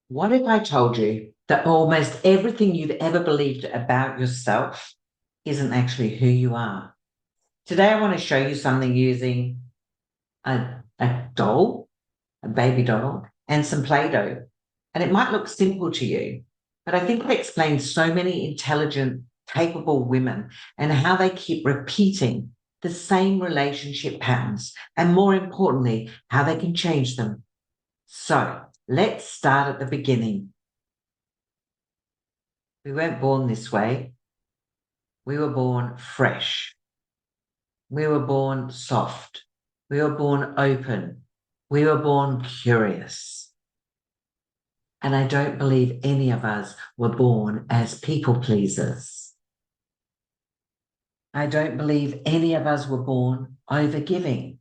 What if I told you that almost everything you've ever believed about yourself isn't actually who you are? Today, I want to show you something using a doll, a baby doll, and some Play-Doh. And it might look simple to you, but I think it explains so many intelligent, capable women and how they keep repeating the same relationship patterns, and more importantly, how they can change them. So let's start at the beginning. We weren't born this way. We were born fresh. We were born soft. We were born open. We were born curious. And I don't believe any of us were born as people pleasers. I don't believe any of us were born overgiving.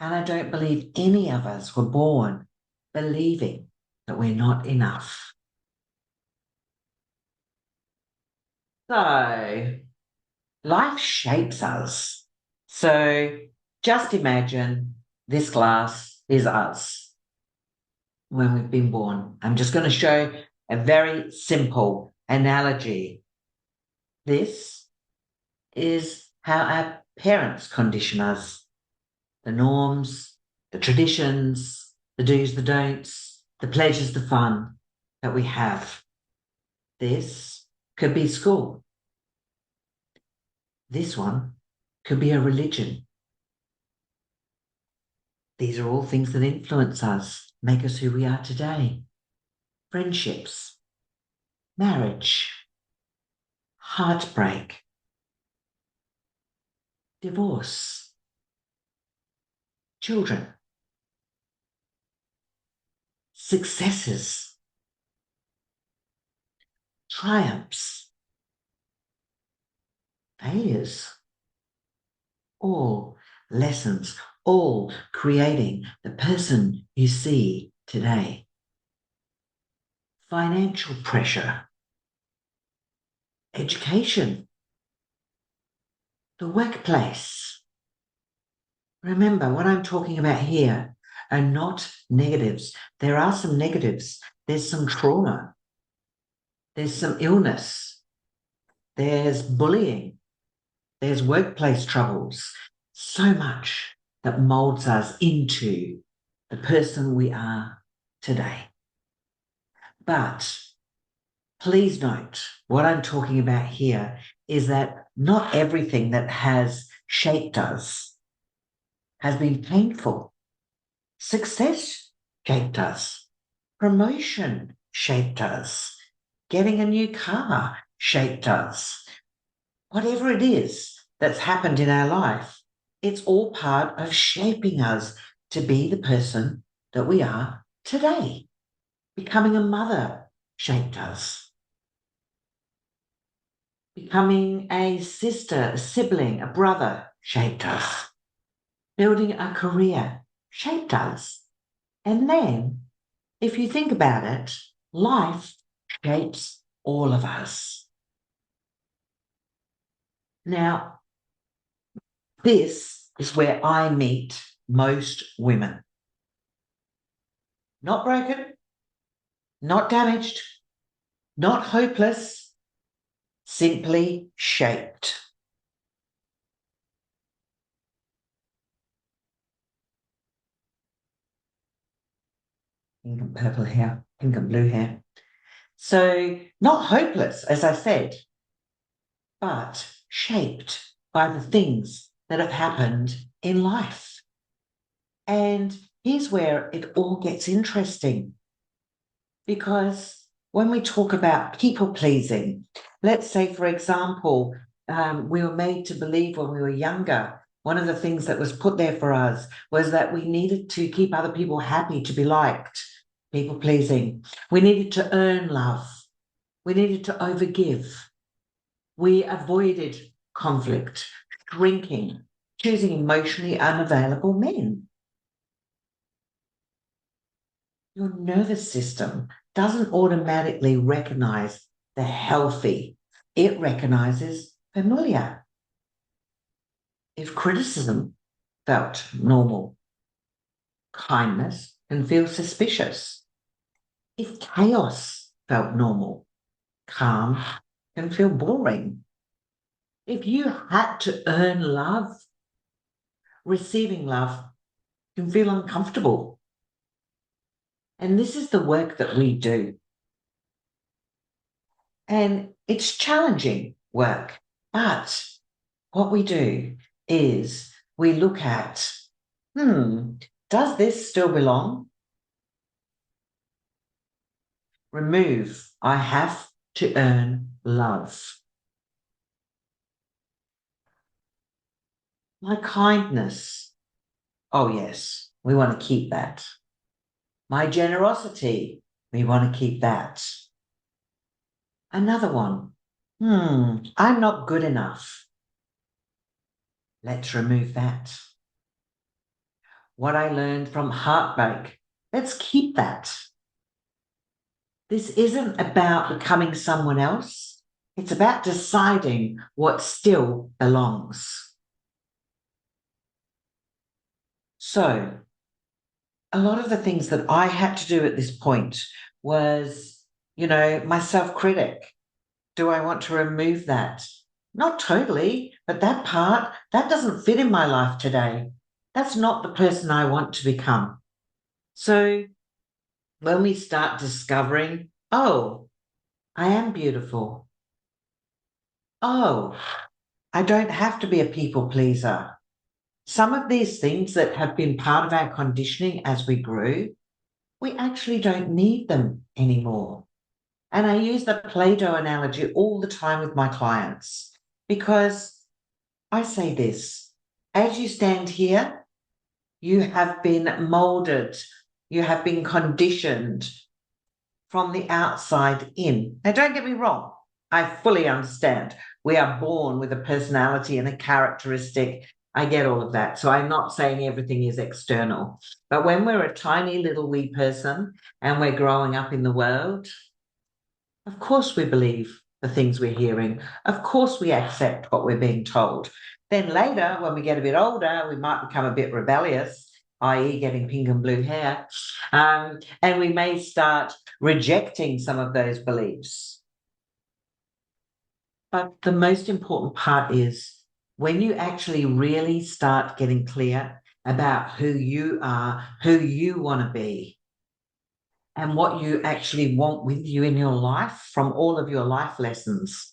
And I don't believe any of us were born believing that we're not enough. So life shapes us. So just imagine this glass is us when we've been born. I'm just going to show a very simple analogy. This is how our parents condition us, the norms, the traditions, the do's, the don'ts, the pleasures, the fun that we have. This could be school. This one could be a religion. These are all things that influence us, make us who we are today. Friendships, marriage, heartbreak, divorce, children, successes, triumphs, failures, all lessons, all creating the person you see today. Financial pressure, education, the workplace. Remember, what I'm talking about here are not negatives. There are some negatives. There's some trauma. There's some illness. There's bullying. There's workplace troubles. So much that molds us into the person we are today. But please note, what I'm talking about here is that not everything that has shaped us has been painful. Success shaped us. Promotion shaped us. Getting a new car shaped us. Whatever it is that's happened in our life, it's all part of shaping us to be the person that we are today. Becoming a mother shaped us. Becoming a sister, a sibling, a brother shaped us. Building a career shaped us. And then, if you think about it, life shapes all of us. Now, this is where I meet most women. Not broken, not damaged, not hopeless, simply shaped. Pink and purple hair, pink and blue hair. So, not hopeless, as I said, but shaped by the things that have happened in life. And here's where it all gets interesting. Because when we talk about people pleasing, let's say, for example, we were made to believe when we were younger, one of the things that was put there for us was that we needed to keep other people happy to be liked, people pleasing. We needed to earn love. We needed to overgive. We avoided conflict, shrinking, choosing emotionally unavailable men. Your nervous system doesn't automatically recognize the healthy, it recognizes familiar. If criticism felt normal, kindness can feel suspicious. If chaos felt normal, calm can feel boring. If you had to earn love, receiving love can feel uncomfortable. And this is the work that we do. And it's challenging work. But what we do is we look at, does this still belong? Remove, I have to earn love. My kindness, oh yes, we want to keep that. My generosity, we want to keep that. Another one, I'm not good enough. Let's remove that. What I learned from heartbreak, let's keep that. This isn't about becoming someone else. It's about deciding what still belongs. So, a lot of the things that I had to do at this point was, my self-critic. Do I want to remove that? Not totally, but that part, that doesn't fit in my life today. That's not the person I want to become. So when we start discovering, oh, I am beautiful. Oh, I don't have to be a people pleaser. Some of these things that have been part of our conditioning as we grew, we actually don't need them anymore. And I use the Play-Doh analogy all the time with my clients because I say this, as you stand here, you have been molded, you have been conditioned from the outside in. Now, don't get me wrong, I fully understand. We are born with a personality and a characteristic. I get all of that. So I'm not saying everything is external. But when we're a tiny little wee person and we're growing up in the world, of course we believe the things we're hearing. Of course we accept what we're being told. Then later, when we get a bit older, we might become a bit rebellious, i.e. getting pink and blue hair, and we may start rejecting some of those beliefs. But the most important part is when you actually really start getting clear about who you are, who you want to be, and what you actually want with you in your life from all of your life lessons,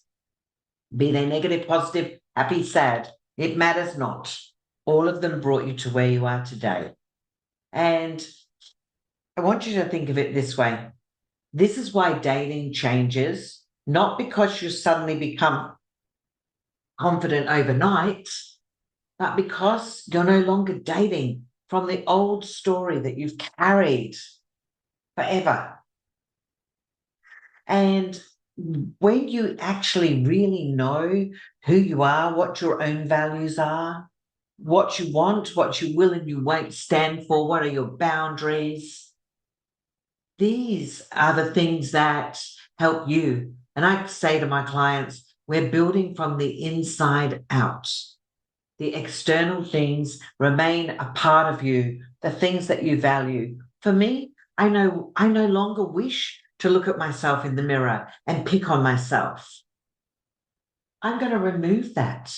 be they negative, positive, happy, sad, it matters not. All of them brought you to where you are today. And I want you to think of it this way. This is why dating changes, not because you suddenly become confident overnight, but because you're no longer dating from the old story that you've carried forever. And when you actually really know who you are, what your own values are, what you want, what you will and you won't stand for, what are your boundaries, these are the things that help you. And I say to my clients, we're building from the inside out. The external things remain a part of you, the things that you value. For me, I know I no longer wish to look at myself in the mirror and pick on myself. I'm going to remove that.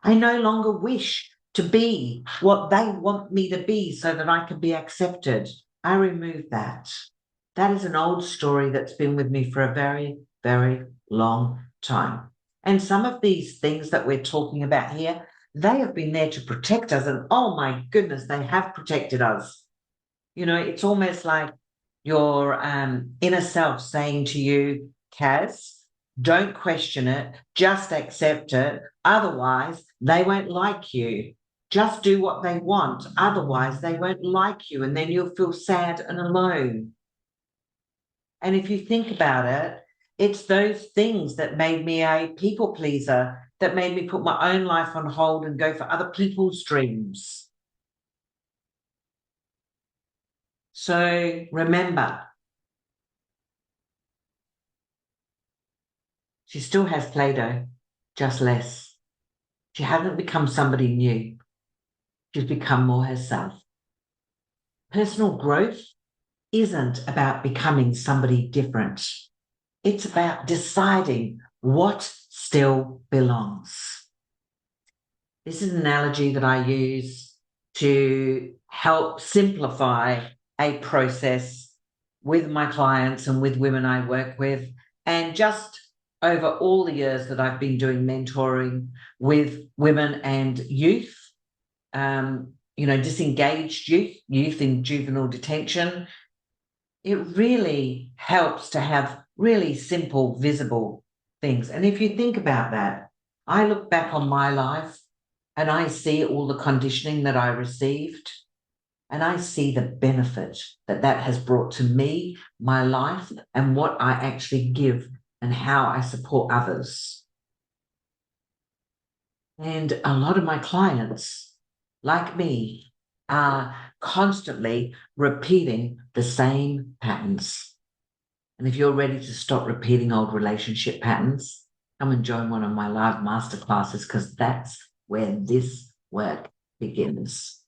I no longer wish to be what they want me to be so that I can be accepted. I remove that. That is an old story that's been with me for a very, very long time. And some of these things that we're talking about here, they have been there to protect us. And oh my goodness, they have protected us. It's almost like your inner self saying to you, Kaz, don't question it, just accept it. Otherwise, they won't like you. Just do what they want. Otherwise, they won't like you. And then you'll feel sad and alone. And if you think about it, it's those things that made me a people pleaser, that made me put my own life on hold and go for other people's dreams. So remember, she still has Play-Doh, just less. She hasn't become somebody new. She's become more herself. Personal growth isn't about becoming somebody different. It's about deciding what still belongs. This is an analogy that I use to help simplify a process with my clients and with women I work with. And just over all the years that I've been doing mentoring with women and youth, disengaged youth in juvenile detention, it really helps to have really simple, visible things. And if you think about that, I look back on my life and I see all the conditioning that I received, and I see the benefit that that has brought to me, my life, and what I actually give and how I support others. And a lot of my clients, like me, are constantly repeating the same patterns. And if you're ready to stop repeating old relationship patterns, come and join one of my live masterclasses, because that's where this work begins.